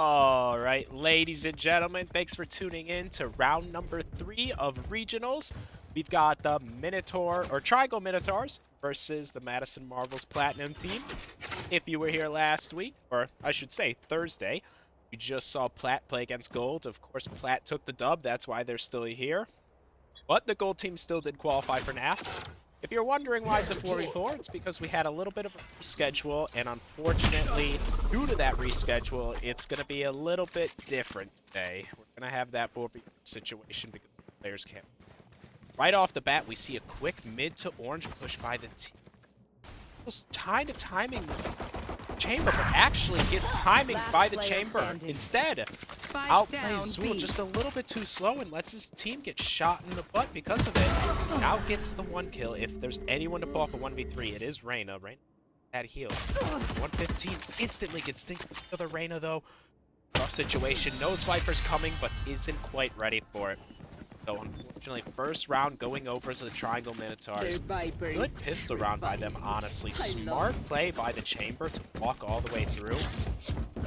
All right, ladies and gentlemen, thanks for tuning in to round number 3 of regionals. We've got the Minotaur or Triangle Minotaurs versus the Madison Marvels Platinum team. If you were here last week, or I should say Thursday, you just saw Plat play against Gold. Of course, Plat took the dub. That's why they're still here. But the Gold team still did qualify for NAF. If you're wondering why it's a 4v4, it's because we had a little bit of a reschedule, and unfortunately, due to that reschedule, it's going to be a little bit different today. We're going to have that 4v4 situation because the players can't. Right off the bat, we see a quick mid to orange push by the team. Was kind of timing this chamber, but actually gets timing by the chamber instead. Outplays Zool just a little bit too slow and lets his team get shot in the butt because of it. Now gets the 1 kill. If there's anyone to pull off a 1v3, it is Reyna. Reyna had heal. 115 instantly gets the other Reyna though. Rough situation. Knows Viper's coming, but isn't quite ready for it. So unfortunately, first round going over to the Triangle Minotaurs. Good pistol round by them, honestly. Smart play by the chamber to walk all the way through.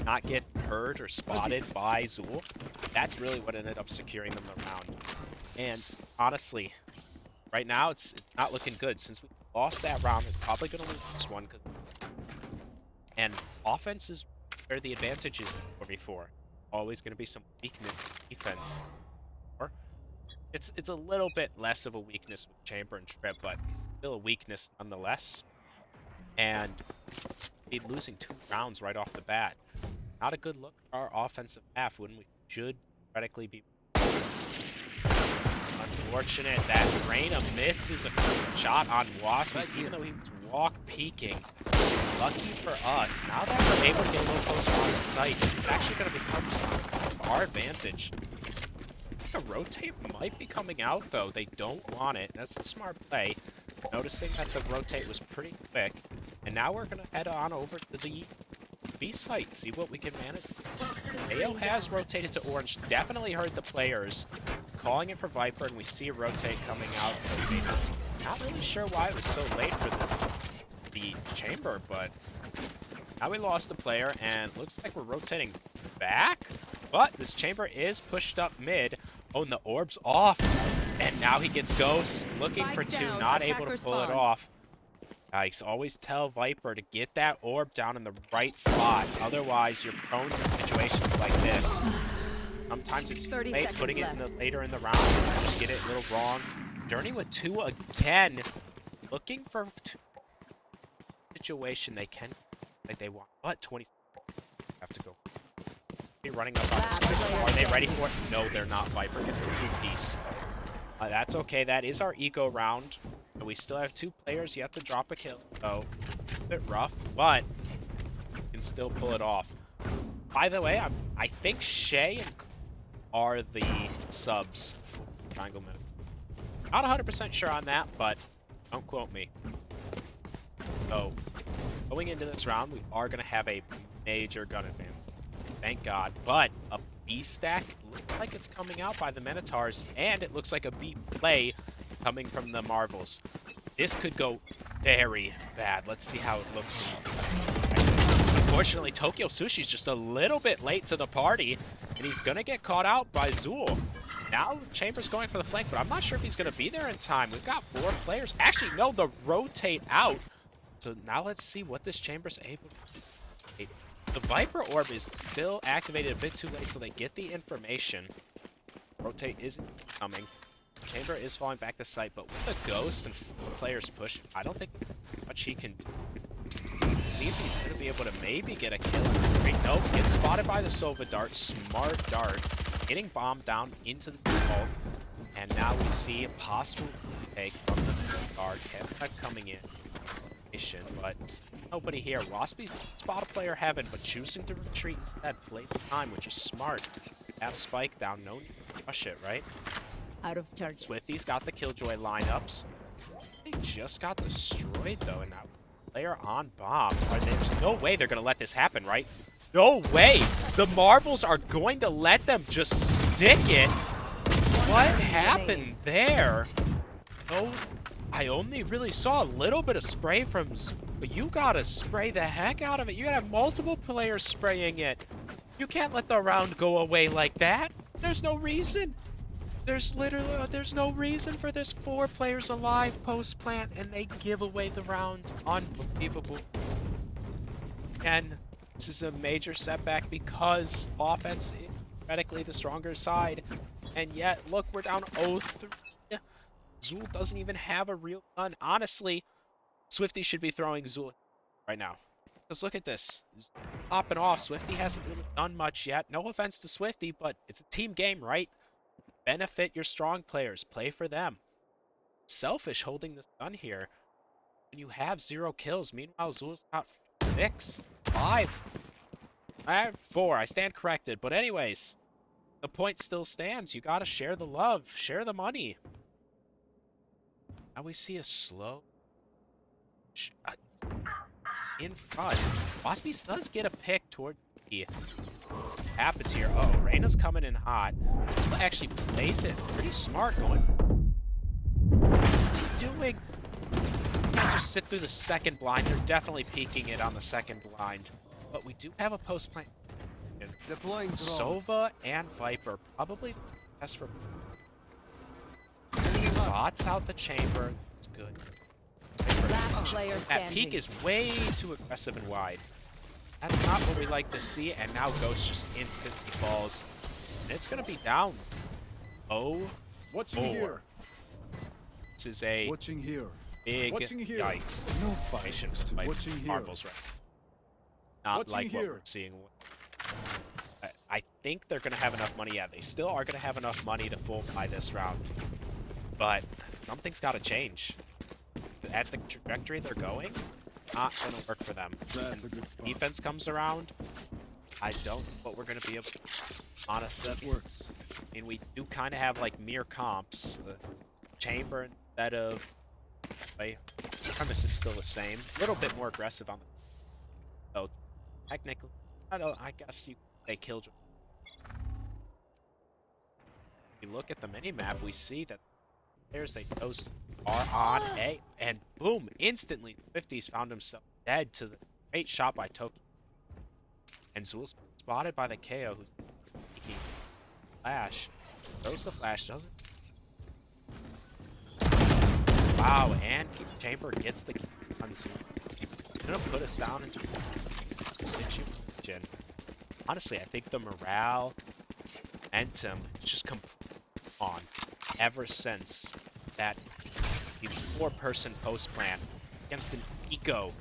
Not get heard or spotted by Zool. That's really what ended up securing them the round. And honestly, right now it's not looking good. Since we lost that round, it's probably going to lose this one. And offense is where the advantage is in 4v4. Always going to be some weakness in defense. It's a little bit less of a weakness with Chamber and Trip, but still a weakness nonetheless. And we're losing 2 rounds right off the bat. Not a good look at our offensive half when we should theoretically be. Unfortunate that Reyna misses a shot on Waspis, even though he was walk peeking. Lucky for us, now that we're able to get a little closer on sight, this is actually going to become kind of our advantage. A rotate might be coming out though. They don't want it. That's a smart play. Noticing that the rotate was pretty quick. And now we're gonna head on over to the B site, see what we can manage. AO has rotated to orange. Definitely heard the players calling it for Viper, and we see a rotate coming out. Not really sure why it was so late for the chamber, but now we lost the player, and looks like we're rotating back. But this chamber is pushed up mid. Oh, and the orb's off. And now he gets ghost, looking for 2, not able to pull it off. Nice. Always tell Viper to get that orb down in the right spot. Otherwise, you're prone to situations like this. Sometimes it's too late putting it in later in the round. Just get it a little wrong. Journey with 2 again. Looking for 2 situation they can, like they want. But 20 have to go. Running up on this. Are they ready for it? No, they're not. Viper gets the 2-piece. That's okay. That is our eco round. And we still have 2 players yet to drop a kill. So, a bit rough, but we can still pull it off. By the way, I think Shay and are the subs for Triangle Mode. Not 100% sure on that, but don't quote me. So, going into this round, we are going to have a major gun advantage. Thank God. But a B stack looks like it's coming out by the Minotaurs, and it looks like a B play coming from the Marvels. This could go very bad. Let's see how it looks. Unfortunately, Tokyo Sushi's just a little bit late to the party, and he's going to get caught out by Zool. Now Chamber's going for the flank, but I'm not sure if he's going to be there in time. We've got 4 players. Actually, no, the rotate out. So now let's see what this Chamber's able to do. The Viper Orb is still activated a bit too late, so they get the information. Rotate isn't coming. Chamber is falling back to site, but with the Ghost and players push, I don't think much he can do. Let's see if he's going to be able to maybe get a kill. Nope, gets spotted by the Sova Dart. Smart dart. Getting bombed down into the wall. And now we see a possible take from the guard. Kevin coming in. But nobody here. Waspy's spot a player heaven, but choosing to retreat instead. Play the time, which is smart. Have Spike down, no need to rush it, right? Out of charge. Swifty's got the Killjoy lineups. They just got destroyed though, and now player on bomb. There's no way they're gonna let this happen, right? No way! The Marvels are going to let them just stick it. What happened there? No. I only really saw a little bit of spray from, but you gotta spray the heck out of it. You gotta have multiple players spraying it. You can't let the round go away like that. There's no reason. There's literally there's no reason for this. 4 players alive post plant, and they give away the round. Unbelievable. And this is a major setback because offense is theoretically the stronger side, and yet look, we're down 0-3. Zool doesn't even have a real gun. Honestly, Swifty should be throwing Zool right now. Because look at this. He's popping off. Swifty hasn't really done much yet. No offense to Swifty, but it's a team game, right? Benefit your strong players. Play for them. Selfish holding this gun here when you have 0 kills. Meanwhile, Zool's got 6, 5. I have 4. I stand corrected. But anyways, the point still stands. You gotta share the love. Share the money. Now we see a slow in front. Waspy does get a pick toward the happens here. Oh, Reyna's coming in hot. He actually plays it pretty smart going. What's he doing? Can't just sit through the second blind. They're definitely peeking it on the second blind. But we do have a post plant. Deploying drone. Sova and Viper probably best for bots out the chamber. It's good. Last player That standing. peak is way too aggressive and wide. That's not what we like to see, and now Ghost just instantly falls. And it's gonna be down. Oh, Watching here. this is a Watching here. big Watching here. yikes. No Formation fight. by Watching here. Marvels right now. Not Watching like what here. we're seeing. I think they're gonna have enough money. Yeah, they still are gonna have enough money to full buy this round. But something's gotta change. At the trajectory they're going, not gonna work for them. That's a good spot. Defense comes around, I don't know what we're gonna be able to honestly. That works. I mean, we do kind of have like mere comps. The chamber instead of the premise is still the same. A little bit more aggressive on the so technically I guess you could say Killjoy. If we look at the mini map, we see that players they chose are on A, and boom, instantly 50s found himself dead to the great shot by Toki. And Zool's spotted by the KO who's taking flash. Throws the flash, doesn't. Wow, and Chamber gets the kill on Zool. Gonna put us down into a situation. Honestly, I think the morale, momentum is just completely on ever since that the 4-person post plan against an eco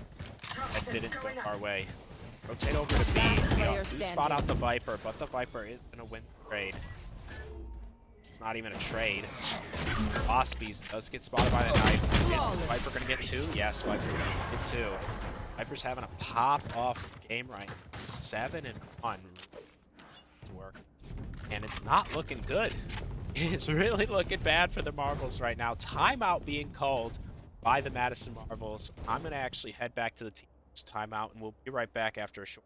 that didn't go our way. Rotate over to B. We do spot out the Viper, but the Viper is gonna win the trade. It's not even a trade. Waspies does get spotted by the knife. Is Viper gonna get 2? Yes, Viper gonna get 2. Viper's having a pop-off game right. 7-1 to work. And it's not looking good. It's really looking bad for the Marvels right now. Timeout being called by the Madison Marvels. I'm going to actually head back to the team's timeout, and we'll be right back after a short.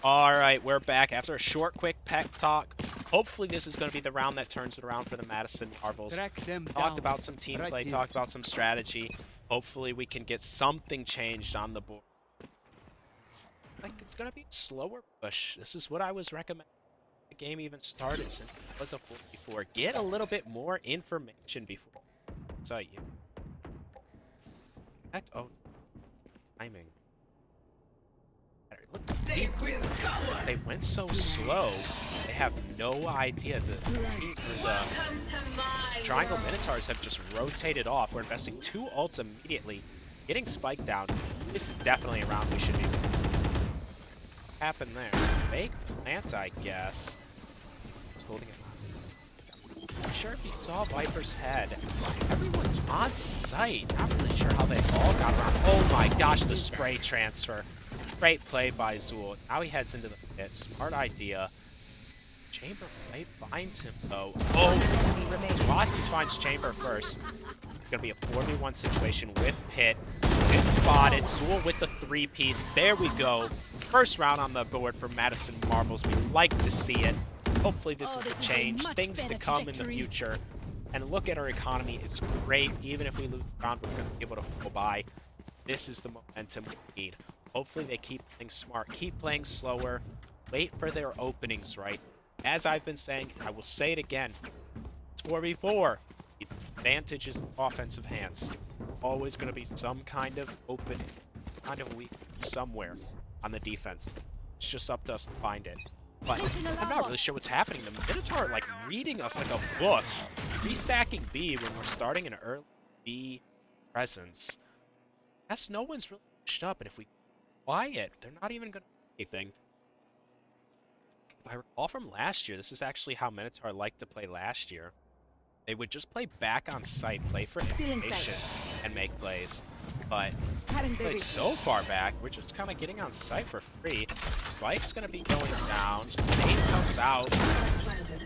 Alright, we're back after a short, quick pep talk. Hopefully this is going to be the round that turns it around for the Madison Marvels. Talked about some team play, talked about some strategy. Hopefully we can get something changed on the board. Like, it's going to be a slower push. This is what I was recommending the game even started, since it was a 44. Get a little bit more information before. So, yeah. Oh. timing. Look deep. They went so slow. They have no idea. The Triangle Minotaurs have just rotated off. We're investing 2 ults immediately, getting Spike down. This is definitely a round we should be. What happened there? Fake plant, I guess. He's holding it. I'm sure if you saw Viper's head, everyone on site. Not really sure how they all got around. Oh my gosh, the spray transfer. Great play by Zool. Now he heads into the pit. Smart idea. Chamber play finds him though. Oh, Waspies finds Chamber first. It's gonna be a 4v1 situation with Pit. It's spotted. Zool with the 3-piece. There we go. First round on the board for Madison Marbles. We like to see it. Hopefully this is a change. Things to come in the future. And look at our economy. It's great. Even if we lose the round, we're gonna be able to go by. This is the momentum we need. Hopefully they keep playing smart, keep playing slower, wait for their openings, right? As I've been saying, I will say it again, it's 4v4. The advantage is offensive hands. Always going to be some kind of open, kind of weak somewhere on the defense. It's just up to us to find it. But I'm not really sure what's happening. The Minotaur are like reading us like a book. Restacking B when we're starting an early B presence. Yes, no one's really pushed up, and if we quiet, they're not even going to do anything. If I recall from last year, this is actually how Minotaur liked to play last year. They would just play back on site, play for information, and make plays. But played so far back, we're just kind of getting on site for free. Spike's going to be going down. Nate comes out.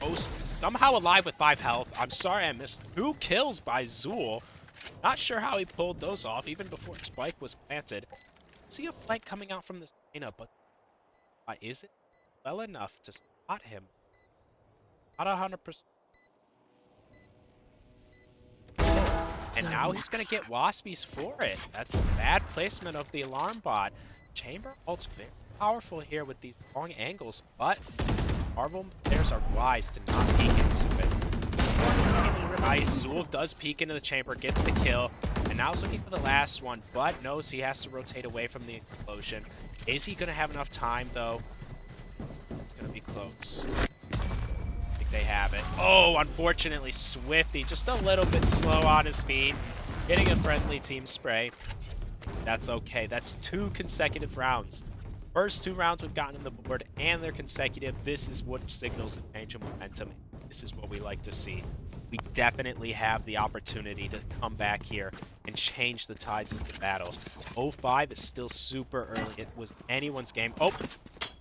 Ghost somehow alive with 5 health. I'm sorry I missed 2 kills by Zool. Not sure how he pulled those off, even before Spike was planted. See a flank coming out from this arena, but is it well enough to spot him? Not 100%. And now he's going to get Waspies for it. That's a bad placement of the alarm bot. Chamber ult's very powerful here with these long angles, but Marvel players are wise to not peek into it. Nice. Zool does peek into the chamber, gets the kill, and now he's looking for the last one, but knows he has to rotate away from the explosion. Is he going to have enough time, though? It's going to be close. I think they have it. Oh, unfortunately, Swifty just a little bit slow on his feet, getting a friendly team spray. That's okay. That's 2 consecutive rounds. First 2 rounds we've gotten on the board, and they're consecutive. This is what signals a change of momentum. This is what we like to see. We definitely have the opportunity to come back here and change the tides of the battle. 0-5 is still super early. It was anyone's game. Oh,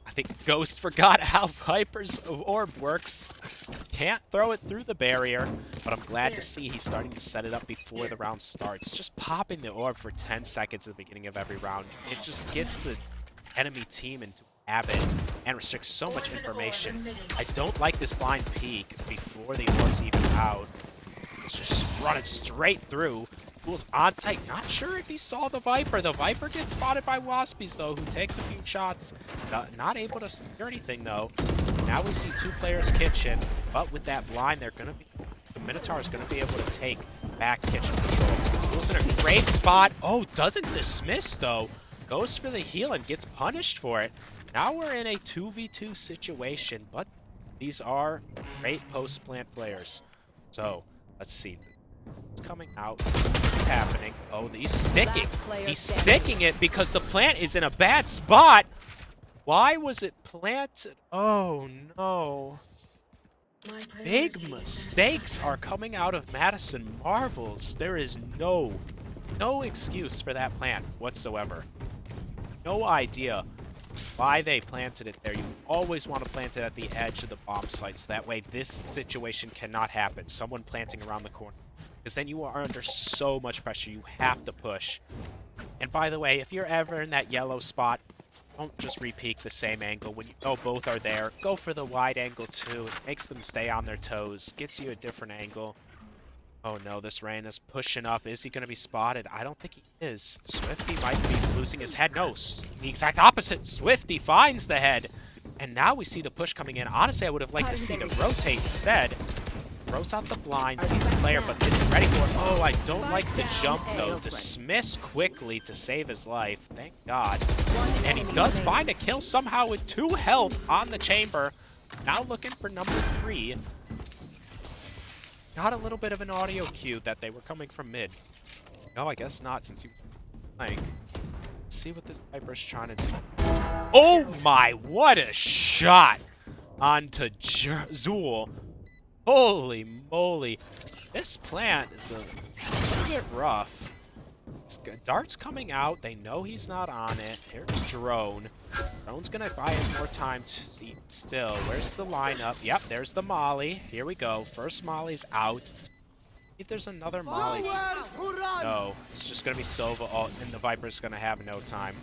I think Ghost forgot how Viper's orb works. Can't throw it through the barrier, but I'm glad to see he's starting to set it up before the round starts. Just popping the orb for 10 seconds at the beginning of every round. It just gets the enemy team into habit and restricts so much information. I don't like this blind peek before the orb's even out. It's just running straight through. Fool's on site, not sure if he saw the Viper. The Viper gets spotted by Waspies though, who takes a few shots. Not able to secure anything though. Now we see 2 players kitchen, but with that blind, they're gonna be the Minotaur is gonna be able to take back kitchen control. Fool's in a great spot. Oh, doesn't dismiss though. Goes for the heal and gets punished for it. Now we're in a 2v2 situation, but these are great post-plant players. So, let's see. What's coming out? What's happening? Oh, he's sticking. He's sticking it because the plant is in a bad spot. Why was it planted? Oh, no. Big mistakes are coming out of Madison Marvels. There is no excuse for that plant whatsoever. No idea why they planted it there. You always want to plant it at the edge of the bomb site, so that way this situation cannot happen. Someone planting around the corner. Because then you are under so much pressure. You have to push. And by the way, if you're ever in that yellow spot, don't just re-peek the same angle. When you know both are there, go for the wide angle too. It makes them stay on their toes. Gets you a different angle. Oh no, this Rain is pushing up. Is he going to be spotted? I don't think he is. Swifty might be losing his head. No, the exact opposite. Swifty finds the head. And now we see the push coming in. Honestly, I would have liked to see the rotate instead. throws out the blind, sees the player, but isn't ready for it. Oh, I don't like the jump, though. Dismiss quickly to save his life. Thank God. And he does find a kill somehow with 2 health on the chamber. Now looking for number 3. Got a little bit of an audio cue that they were coming from mid. No, I guess not, since he was playing. Let's see what this Viper's trying to do. Oh my, what a shot onto Zool. Holy moly. This plant is a bit rough. Dart's coming out. They know he's not on it. Here's Drone. Drone's going to buy us more time to see still. Where's the lineup? Yep, there's the Molly. Here we go. First Molly's out. If there's another Molly. No, it's just going to be Sova, and the Viper's going to have no time.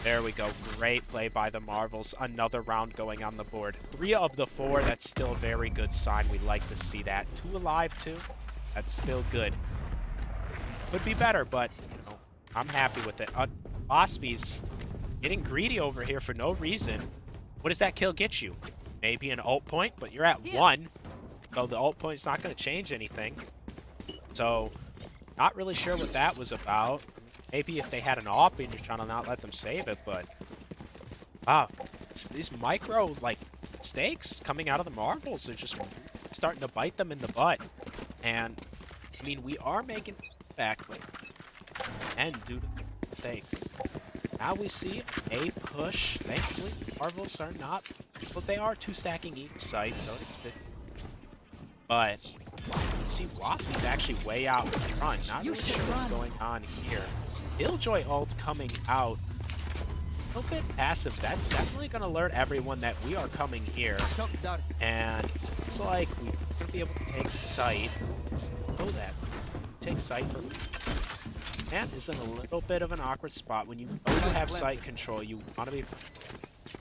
There we go. Great play by the Marvels. Another round going on the board. 3 of the 4. That's still a very good sign. We'd like to see that. 2 alive, too. That's still good. Could be better, but you know, I'm happy with it. Waspy's getting greedy over here for no reason. What does that kill get you? Maybe an ult point, but you're at 1. So the ult point's not going to change anything. So, not really sure what that was about. Maybe if they had an AWP and you're trying to not let them save it, but wow, these micro like mistakes coming out of the Marvels are just starting to bite them in the butt. And I mean, we are making back, but and due to the mistake. Now we see a push. Thankfully, Marvels are not, but they are 2 stacking each site, so it's good. But see, Waspy's actually way out in front. Not really sure what's going on here. Killjoy ult coming out. A little bit passive. That's definitely going to alert everyone that we are coming here. And it's like we're going to be able to take sight. Know that. Take sight for... Man is in a little bit of an awkward spot. When you know you have sight control, you want to be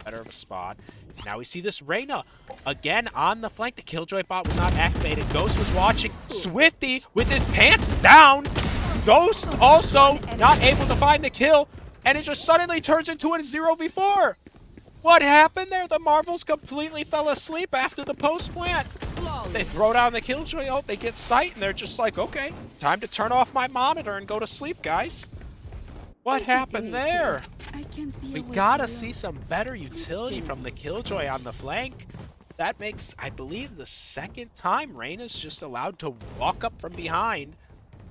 better of a spot. Now we see this Reyna again on the flank. The Killjoy bot was not activated. Ghost was watching. Swifty with his pants down. Ghost also not able to find the kill, and it just suddenly turns into a 0v4. What happened there? The Marvels completely fell asleep after the post plant. They throw down the Killjoy ult, they get sight, and they're just like, okay, time to turn off my monitor and go to sleep, guys. What happened there? We gotta see some better utility from the Killjoy on the flank. That makes, I believe, the 2nd time Reyna's just allowed to walk up from behind,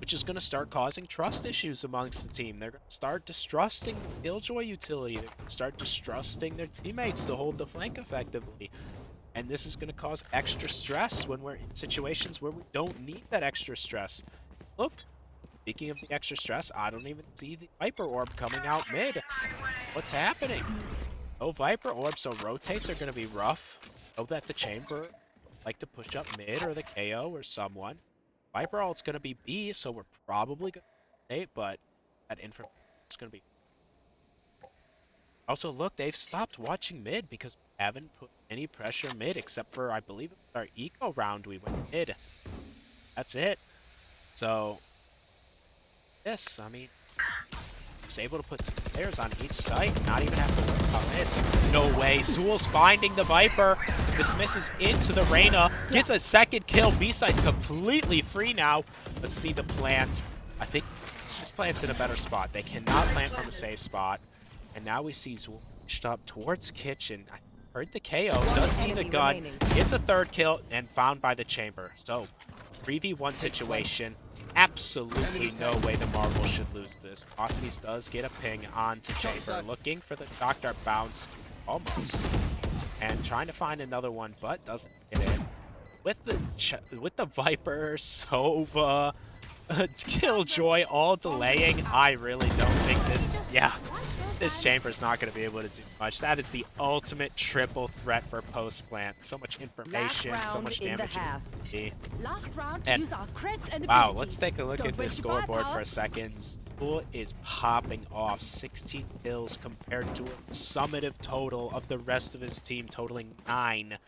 which is going to start causing trust issues amongst the team. They're going to start distrusting the Killjoy utility. They're going to start distrusting their teammates to hold the flank effectively. And this is going to cause extra stress when we're in situations where we don't need that extra stress. Look, speaking of the extra stress, I don't even see the Viper Orb coming out mid. What's happening? No Viper Orb, so rotates are going to be rough. Know that the chamber like to push up mid or the KO or someone. Viper ult's going to be B, so we're probably going to rotate, but that information is going to be... Also, look, they've stopped watching mid because we haven't put any pressure mid except for, I believe, our eco round we went mid. That's it. So, this, I mean, was able to put 2 players on each site and not even have to worry about mid. No way. Zool's finding the Viper. Dismisses into the Reyna. Gets a 2nd kill. B-site's completely free now. Let's see the plant. I think this plant's in a better spot. They cannot plant from a safe spot. And now we see Zool pushed up towards kitchen. I heard the KO. Does see the gun. Gets a 3rd kill and found by the chamber. So, 3v1 situation. Absolutely no way the Marvel should lose this. Waspy's does get a ping onto chamber. Looking for the shock dart bounce. Almost. And trying to find another one, but doesn't get it. With the Viper, Sova, Killjoy all delaying, I really don't think this chamber's not going to be able to do much. That is the ultimate triple threat for post plant. So much information, so much damage. And wow, let's take a look at this scoreboard for a second. Zool is popping off 16 kills compared to a summative total of the rest of his team totaling 9.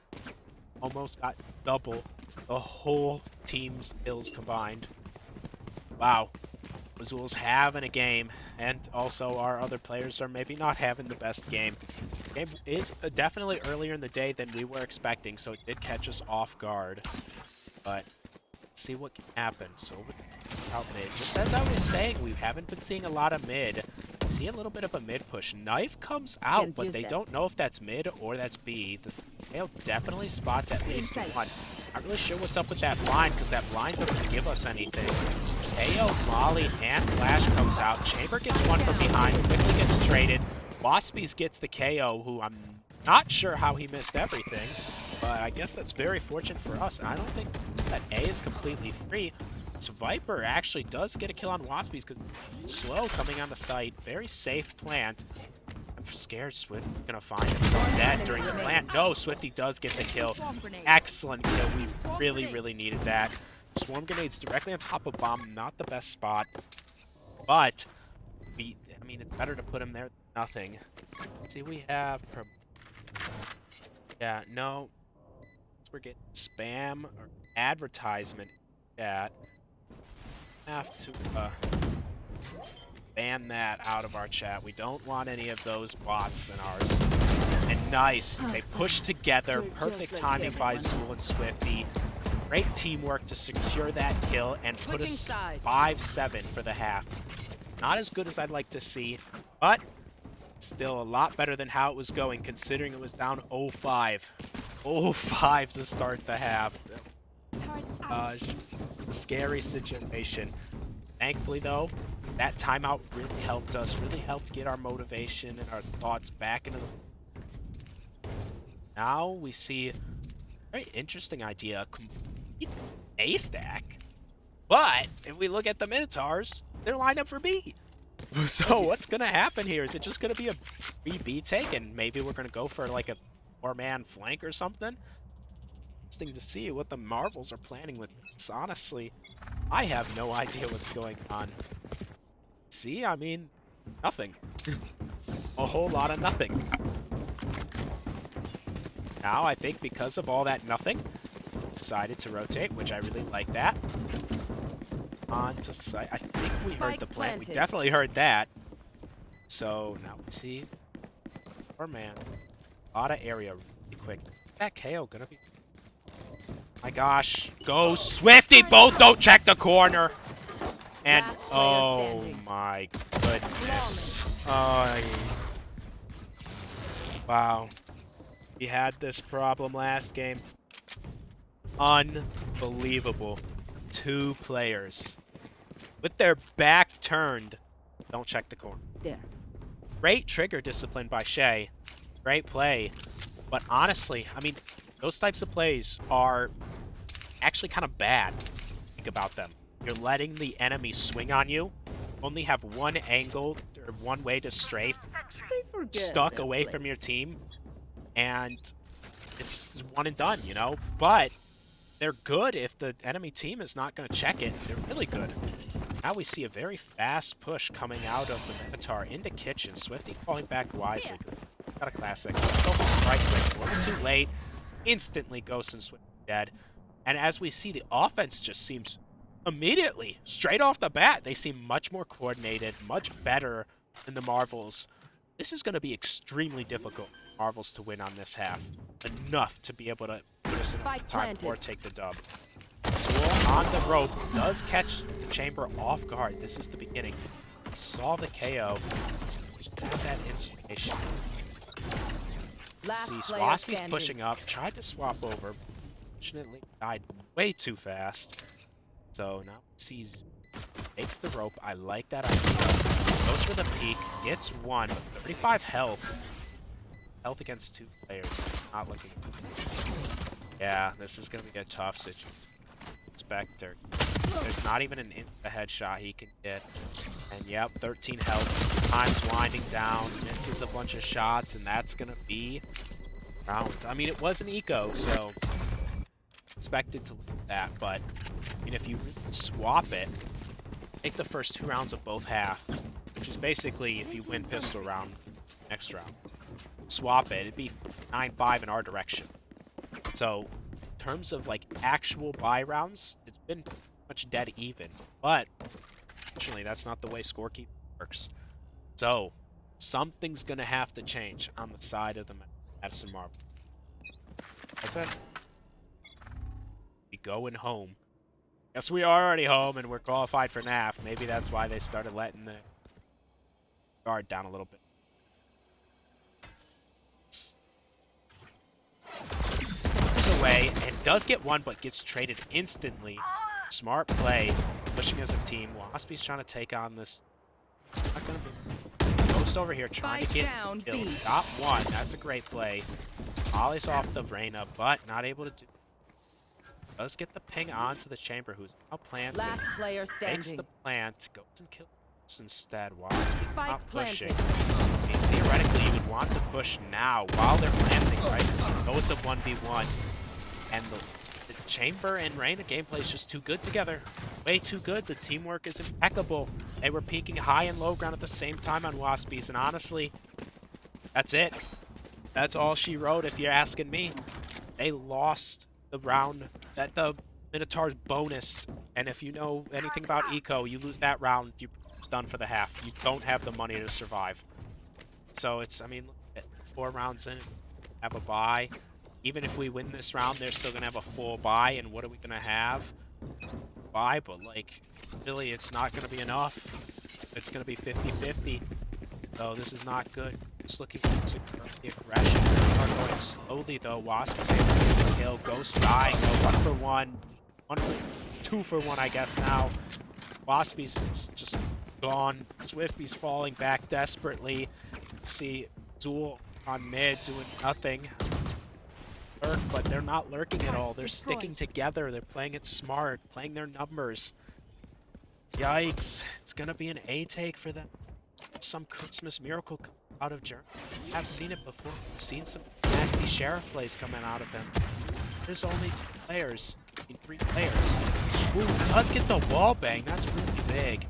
Almost got double the whole team's kills combined. Wow. Zool's having a game, and also our other players are maybe not having the best game. The game is definitely earlier in the day than we were expecting, so it did catch us off guard. but see what can happen. So out mid. Just as I was saying, we haven't been seeing a lot of mid. See a little bit of a mid push. Knife comes out, Can't but use they that. don't know if that's mid or that's B. The tail definitely spots at least one. Not really sure what's up with that blind, because that blind doesn't give us anything. AO, Molly, and Flash comes out. Chamber gets one from behind, quickly gets traded. Waspies gets the KO, who I'm not sure how he missed everything, but I guess that's very fortunate for us. I don't think that A is completely free. So Viper actually does get a kill on Waspies because slow coming on the site. Very safe plant. I'm scared Swift is going to find himself dead during the plant. No, Swifty does get the kill. Excellent kill. We really needed that. Swarm grenades directly on top of bomb. Not the best spot. But, I mean, it's better to put him there than nothing. Let's see, we have... Yeah, no. We're getting spam or advertisement chat. Have to ban that out of our chat. We don't want any of those bots in ours. And nice, they push together. Perfect timing by Zool and Swifty. Great teamwork to secure that kill and put us 5-7 for the half. Not as good as I'd like to see, but still a lot better than how it was going, considering it was down 0-5. 0-5 to start the half. Scary situation. Thankfully, though, that timeout really helped us, really helped get our motivation and our thoughts back into the... Now we see a very interesting idea, a complete A stack. But if we look at the Minotaurs, they're lined up for B. So what's going to happen here? Is it just going to be a free B take and maybe we're going to go for like a 4-man flank or something? Interesting to see what the Marvels are planning with this. Honestly, I have no idea what's going on. See, I mean, nothing. A whole lot of nothing. Now, I think because of all that nothing, decided to rotate, which I really like that. On to site. I think we heard the plant. We definitely heard that. So, now we see 4-man. A lot of area really quick. That KO gonna be... My gosh, go Swifty! Both don't check the corner! And, oh my goodness. Wow. We had this problem last game. Unbelievable. 2 players. With their back turned, don't check the corner. There. Great trigger discipline by Shay. Great play. But honestly, I mean, those types of plays are actually kind of bad. Think about them. You're letting the enemy swing on you. Only have one angle or one way to strafe. Stuck away from your team. And it's one and done, you know? But they're good if the enemy team is not going to check it. They're really good. Now we see a very fast push coming out of the Minotaur into kitchen. Swifty falling back wisely. Got a classic. Focus right quick. A little too late. Instantly Ghost and Swifty dead. And as we see, the offense just seems immediately, straight off the bat, they seem much more coordinated, much better than the Marvels. This is going to be extremely difficult for Marvels to win on this half. Enough to be able to put us in time or take the dub. Tool on the rope does catch the Chamber off guard. This is the beginning. Saw the KO. Have that information. See, Waspy's pushing up. Tried to swap over. Fortunately, died way too fast. So now sees takes the rope. I like that idea. Goes for the peek. Gets one. 35 health. Health against 2 players. Not looking good. Yeah, this is going to be a tough situation. Spectre. There's not even an instant headshot he can get. And yep, 13 health. Time's winding down. Misses a bunch of shots, and that's going to be round. I mean, it was an eco, so expected to lose that, but I mean, if you swap it, take the first 2 rounds of both half, which is basically if you win pistol round, next round. Swap it, it'd be 9-5 in our direction. So, in terms of like actual buy rounds, it's been pretty much dead even. But, unfortunately, that's not the way scorekeeping works. So, something's gonna have to change on the side of the Madison Marvel. What's that? We going home. Guess we are already home and we're qualified for NAF. Maybe that's why they started letting the guard down a little bit. Away and does get one, but gets traded instantly. Smart play, pushing as a team. Waspy's trying to take on this. Not gonna be Ghost over here trying to get kills. Got one. That's a great play. Ollie's off the Reyna, but not able to do. Does get the ping onto the chamber, who's now planting. Last player Takes standing. the plant, goes and kills instead. Waspy's not pushing. Planted. I mean, theoretically, you would want to push now while they're planting, right? Because you know it's a 1v1. And the chamber and Reyna gameplay is just too good together. Way too good. The teamwork is impeccable. They were peaking high and low ground at the same time on Waspies, and honestly, that's it. That's all she wrote, if you're asking me. They lost the round that the Minotaurs bonused, and if you know anything about eco, you lose that round, you're done for the half. You don't have the money to survive. So it's, I mean, look at 4 rounds in, have a bye. Even if we win this round, they're still going to have a full bye, and what are we going to have? Bye, but, like, really, it's not going to be enough. It's going to be 50-50. So this is not good. Just looking for the aggression. Are going slowly, though. Wasp is able to get the kill. Ghost dying, though. 1 for 1. 2 for 1, I guess, now. Waspy's just gone. Swifty's falling back desperately. See Duel on mid doing nothing. Lurk, but they're not lurking at all. They're sticking together. They're playing it smart, playing their numbers. Yikes. It's going to be an A take for them. Some Christmas miracle out of Germany. I've seen it before. I've seen some nasty sheriff plays coming out of them. There's only 2 players. I mean, 3 players. Ooh, does get the wall bang. That's really big.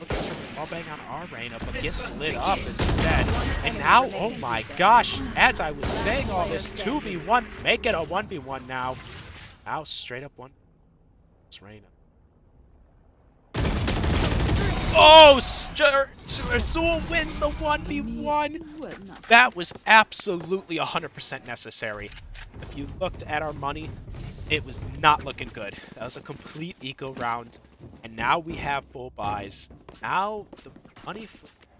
Looking for the wall bang on our Reyna, but gets lit up instead. And now, oh my gosh, as I was saying all this, 2v1, make it a 1v1 now. Now, straight up 1. It's Reyna. Oh, Zul wins the 1v1. That was absolutely 100% necessary. If you looked at our money, it was not looking good. That was a complete eco round. And now we have full buys. Now the money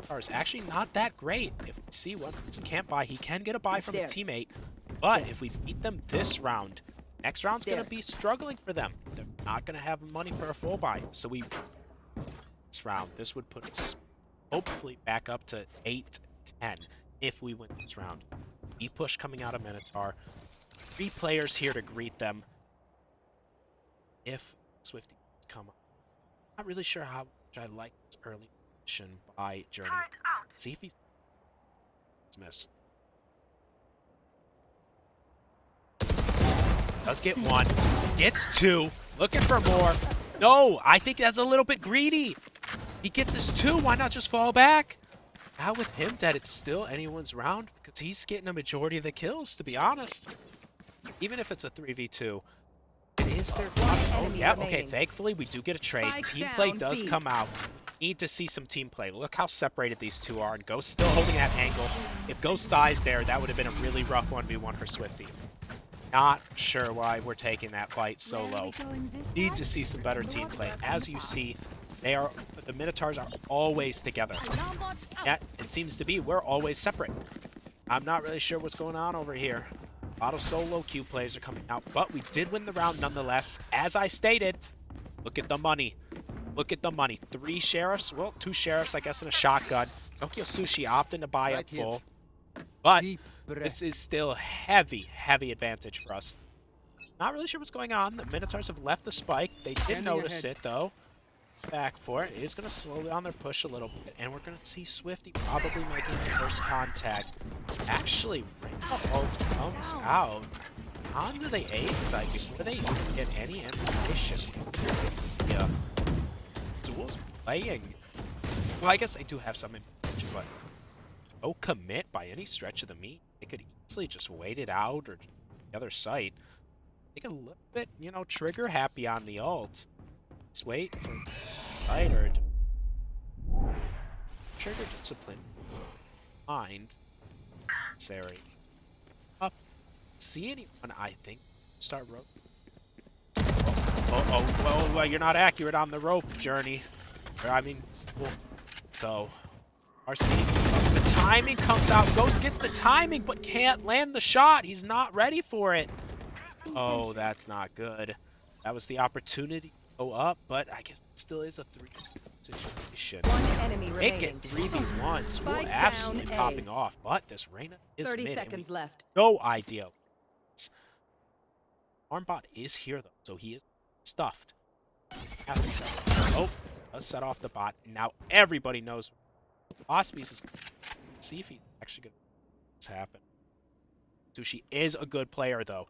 for is actually not that great. If we see one person can't buy, he can get a buy from a teammate. But if we beat them this round, next round's going to be struggling for them. They're not going to have money for a full buy. So we this round, this would put us hopefully back up to 8-10 if we win this round. E-push coming out of Minotaur. 3 players here to greet them. If Swifty come up. Not really sure how much I like this early position by Journey. See if he's miss. Does get 1. Gets 2. Looking for more. No, I think that's a little bit greedy. He gets his 2. Why not just fall back? Now with him dead, it's still anyone's round because he's getting a majority of the kills, to be honest. Even if it's a 3v2. It is their oh, yeah, okay, thankfully we do get a trade. Team play does come out. Need to see some team play. Look how separated these 2 are, and Ghost still holding that angle. If Ghost dies there, that would have been a really rough 1v1 for Swifty. Not sure why we're taking that fight so low. Need to see some better team play. As you see, the Minotaurs are always together. Yeah, it seems to be we're always separate. I'm not really sure what's going on over here. A lot of solo queue plays are coming out, but we did win the round nonetheless. As I stated, look at the money. Look at the money. 3 sheriffs, well, 2 sheriffs, I guess, and a shotgun. Tokyo Sushi opting to buy up full. But this is still heavy advantage for us. Not really sure what's going on. The Minotaurs have left the spike. They did notice it, though. Back for it. It is going to slow down their push a little bit, and we're going to see Swifty probably making the first contact. Actually, Reyna ult comes out onto the A side before they even get any information. Yeah. Duel's playing. Well, I guess they do have some information, but no commit by any stretch of the meat. They could easily just wait it out or the other site. They get a little bit, you know, trigger happy on the ult. Let's wait for fight or trigger discipline. Mind. Sari. Up. See anyone, I think. Start rope. Well, you're not accurate on the rope, Journey. I mean, so RC, the timing comes out. Ghost gets the timing, but can't land the shot. He's not ready for it. Oh, that's not good. That was the opportunity to go up, but I guess it still is a 3 situation. One enemy Make it remaining. 3v1. School Spike absolutely down A. popping off, but this Reyna is 30 mid. And seconds we left. no idea. Armbot is here though, so he is stuffed. Oh, let's set off the bot. Now everybody knows. Waspies is. See if he's actually gonna make this happen. Sushi is a good player though.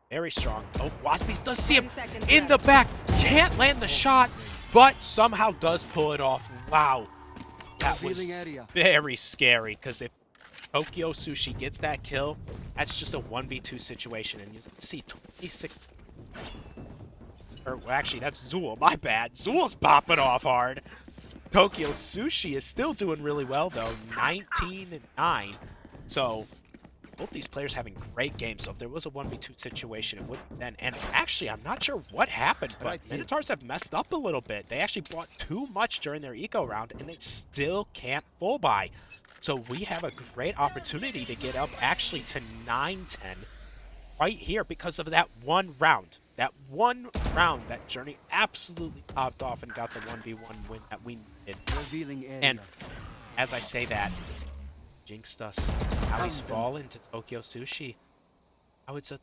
Very strong. Oh, Waspies does see him 10 seconds in the left. back. Can't land the shot, but somehow does pull it off. Wow. That was Revealing area. very scary because if Tokyo Sushi gets that kill, that's just a 1v2 situation. And you see 26. Or well, actually, that's Zool. My bad. Zool's popping off hard. Tokyo Sushi is still doing really well though. 19-9. So both these players having great games. So if there was a 1v2 situation, it would then. And actually, I'm not sure what happened, but Right here. Minotaurs have messed up a little bit. They actually bought too much during their eco round, and they still can't full buy. So we have a great opportunity to get up actually to 9-10 right here because of that one round. That one round that Journey absolutely popped off and got the 1v1 win that we needed. Revealing area. And as I say that, jinxed us. Now he's fallen to Tokyo Sushi. Now it's a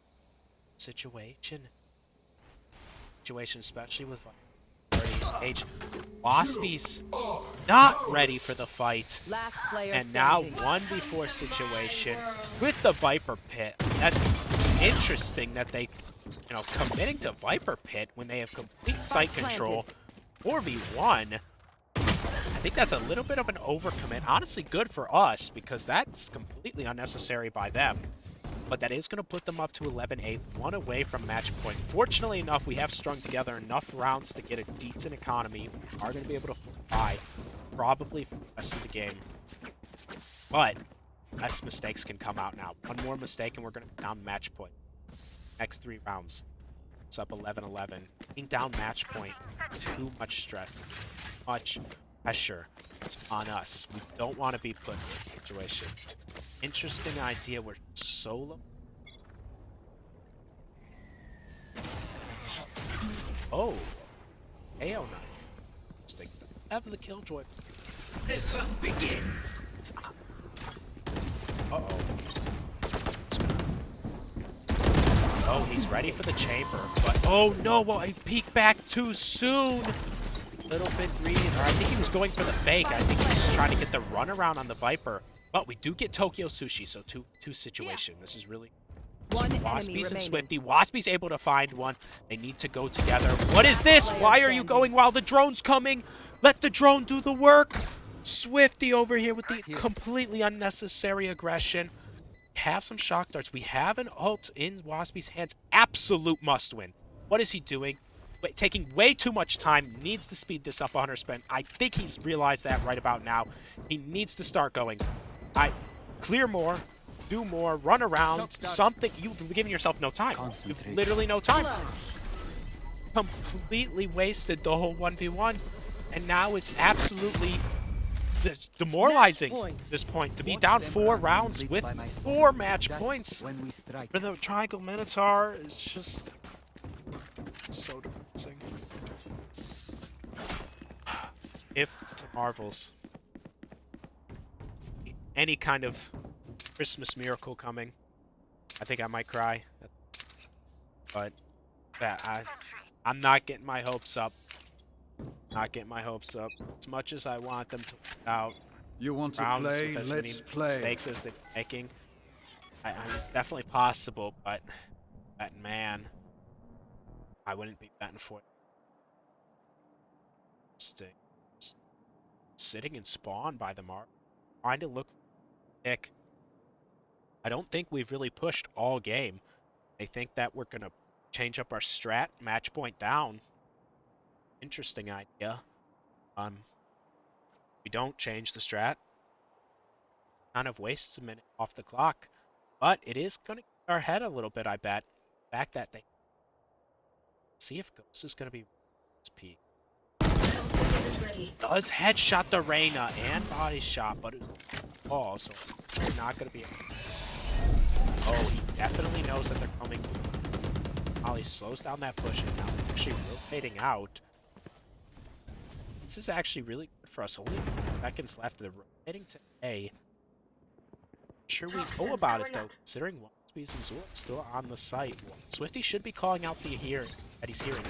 situation, especially with age. Waspies not ready for the fight. Last player And now standing. 1v4 situation with the Viper Pit. That's interesting that they, committing to Viper Pit when they have complete sight control. 4v1. I think that's a little bit of an overcommit. Honestly, good for us because that's completely unnecessary by them. But that is going to put them up to 11-8, one away from match point. Fortunately enough, we have strung together enough rounds to get a decent economy. We are going to be able to fly probably for the rest of the game. But less mistakes can come out now. One more mistake and we're going to be down match point. Next 3 rounds. It's up 11-11. Being down match point, too much stress. It's too much pressure on us. We don't want to be put in this situation. Interesting idea. We're solo. Oh, AO9. Interesting. Have the killjoy. The hunt begins. Uh-oh. Oh, he's ready for the chamber, but oh no, well, he peeked back too soon. Little bit greedy, or I think he was going for the fake. I think he was trying to get the runaround on the Viper. But we do get Tokyo Sushi, so two situation. This is really One enemy Waspies and remaining. Swifty. Waspies able to find one. They need to go together. What is this? Why are you going while the drone's coming? Let the drone do the work. Swifty over here with the completely unnecessary aggression. Have some shock darts. We have an ult in Waspy's hands. Absolute must win. What is he doing? Taking way too much time. Needs to speed this up 100%. I think he's realized that right about now. He needs to start going. Clear more, do more, run around, something. You've given yourself no time. You've literally no time. Completely wasted the whole 1v1, and now it's absolutely demoralizing at this point to be down 4 rounds with 4 match points for the Triangle Minotaur. Is just so depressing. If the Marvels, any kind of Christmas miracle coming, I think I might cry. But I'm not getting my hopes up. Not getting my hopes up. As much as I want them to work out You want to rounds play? with as many Let's play. mistakes as they're making, it's definitely possible. But man, I wouldn't be betting for it. Sitting in spawn by the mark, trying to look for Nick. I don't think we've really pushed all game. They think that we're gonna change up our strat, match point down. Interesting idea. We don't change the strat. Kind of wastes a minute off the clock, but it is gonna get our head a little bit. I bet. The fact that they see if Ghost is going to be peak. Ready. Does headshot the Reyna and body shot, but it's all, so they're not going to be. Oh, he definitely knows that they're coming. Molly slows down that push and now actually rotating out. This is actually really good for us. Only 5 seconds left. They're rotating to A. Sure we know about it though, considering Wallabies and Zor still on the site. Swifty should be calling out that he's hearing.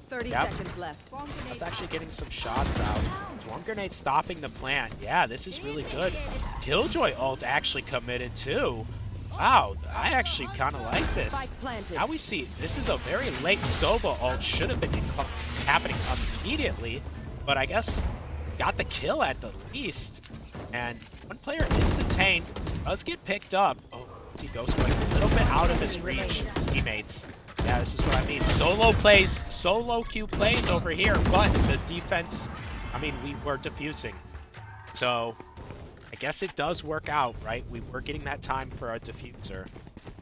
30 Yep. seconds left. That's actually getting some shots out. One grenade stopping the plant. Yeah, this is really good. Killjoy ult actually committed too. Wow, I actually kind of like this. Spike planted. Now we see this is a very late Sova ult. Should have been happening immediately, but I guess got the kill at the least. And one player is detained, does get picked up. Oh, he goes going a little bit out of his reach. His teammates. Yeah, this is what I mean. Solo queue plays over here, but the defense, I mean, we were defusing. So, I guess it does work out, right? We were getting that time for our diffuser,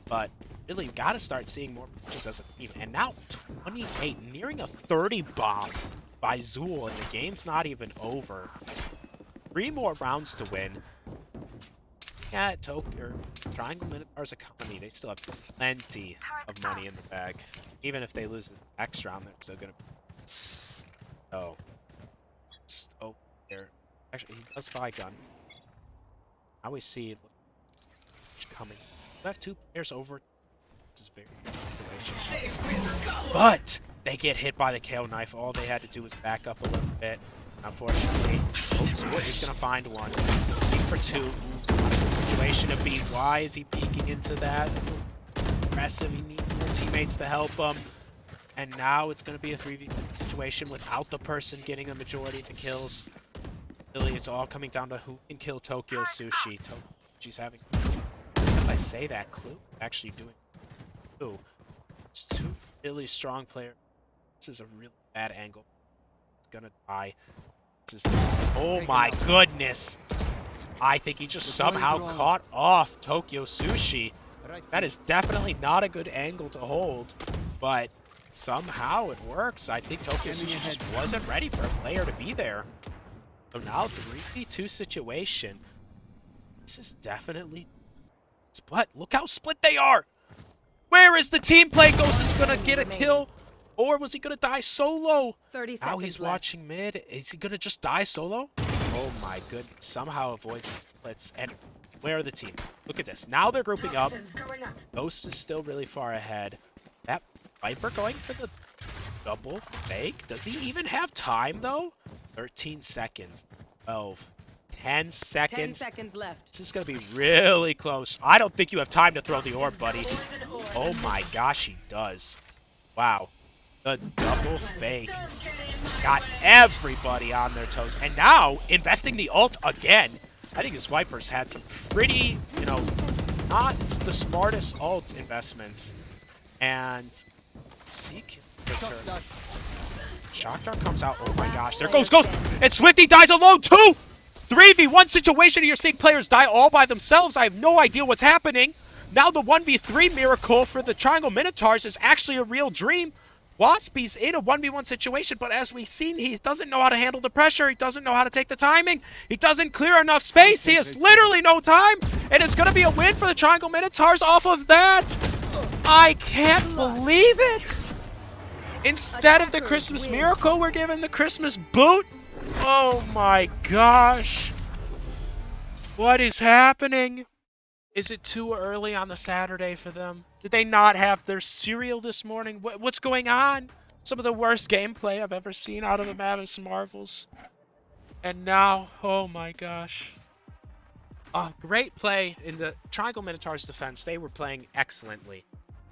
but really, you gotta start seeing more pitches as a team. And now, 28, nearing a 30 bomb by Zool, and the game's not even over. 3 more rounds to win. Yeah, Triangle Minotaur's economy, they still have plenty of money in the bag. Even if they lose the next round, they're still gonna. Oh. Oh, there. Actually, he does buy a gun. Now we see coming. We have 2 players over. This is very good situation. But they get hit by the KO knife. All they had to do was back up a little bit. Unfortunately, he's gonna find one. Peek for 2. Situation to beat. Why is he peeking into that? It's aggressive. He needs more teammates to help him. And now it's going to be a 3v situation without the person getting a majority of the kills. Really, it's all coming down to who can kill Tokyo Sushi. She's having. As I say that, Clue actually doing. Ooh, it's 2 really strong players. This is a really bad angle. It's gonna die. This is. Oh my goodness! I think he just somehow caught off Tokyo Sushi. That is definitely not a good angle to hold, but somehow it works. I think Tokyo Sushi just wasn't ready for a player to be there. So now 3v2 situation. This is definitely split. Look how split they are. Where is the team play? Ghost is gonna get a kill, or was he gonna die solo? 30 Now seconds he's left. watching mid. Is he gonna just die solo? Oh my goodness. Somehow avoid splits. And where are the team? Look at this. Now they're grouping up. Ghost is still really far ahead. That Viper going for the double fake? Does he even have time though? 13 seconds. 12. 10 seconds. 10 seconds left. This is going to be really close. I don't think you have time to throw the orb, buddy. Oh my gosh, he does. Wow. The double fake. Got everybody on their toes. And now, investing the ult again. I think his Viper's had some pretty, not the smartest ult investments. And Seek return. Shock Dart comes out. Oh my gosh. There goes Ghost. And Swifty dies alone too. 3v1 situation. You're seeing players die all by themselves. I have no idea what's happening. Now the 1v3 miracle for the Triangle Minotaurs is actually a real dream. Waspy's in a 1v1 situation, but as we've seen, he doesn't know how to handle the pressure. He doesn't know how to take the timing. He doesn't clear enough space. He has literally no time, and it's going to be a win for the Triangle Minotaurs off of that. I can't believe it. Instead of the Christmas miracle, we're given the Christmas boot. Oh my gosh. What is happening? Is it too early on the Saturday for them? Did they not have their cereal this morning? What's going on? Some of the worst gameplay I've ever seen out of the Madison Marvels. And now, oh my gosh. Great play in the Triangle Minotaurs defense. They were playing excellently.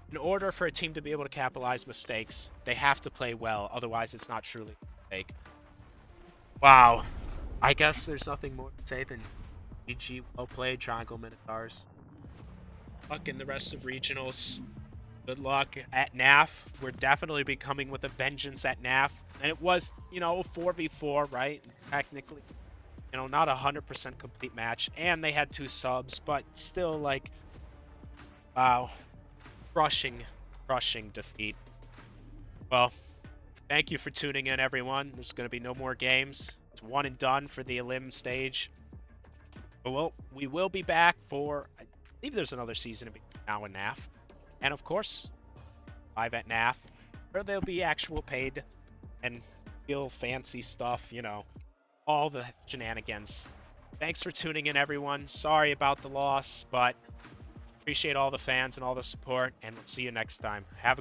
In order for a team to be able to capitalize mistakes, they have to play well. Otherwise, it's not truly a mistake. Wow. I guess there's nothing more to say than GG, well played, Triangle Minotaurs. Luck in the rest of regionals. Good luck at NAF. We're definitely be coming with a vengeance at NAF. And it was, a 4v4, right? Technically, not a 100% complete match. And they had 2 subs, but still, wow. Crushing defeat. Well, thank you for tuning in, everyone. There's going to be no more games. It's one and done for the Elim stage. But we will be back for, I believe there's another season now in NAF. And of course, live at NAF, where there'll be actual paid and real fancy stuff, you know, all the shenanigans. Thanks for tuning in, everyone. Sorry about the loss, but appreciate all the fans and all the support, and we'll see you next time. Have a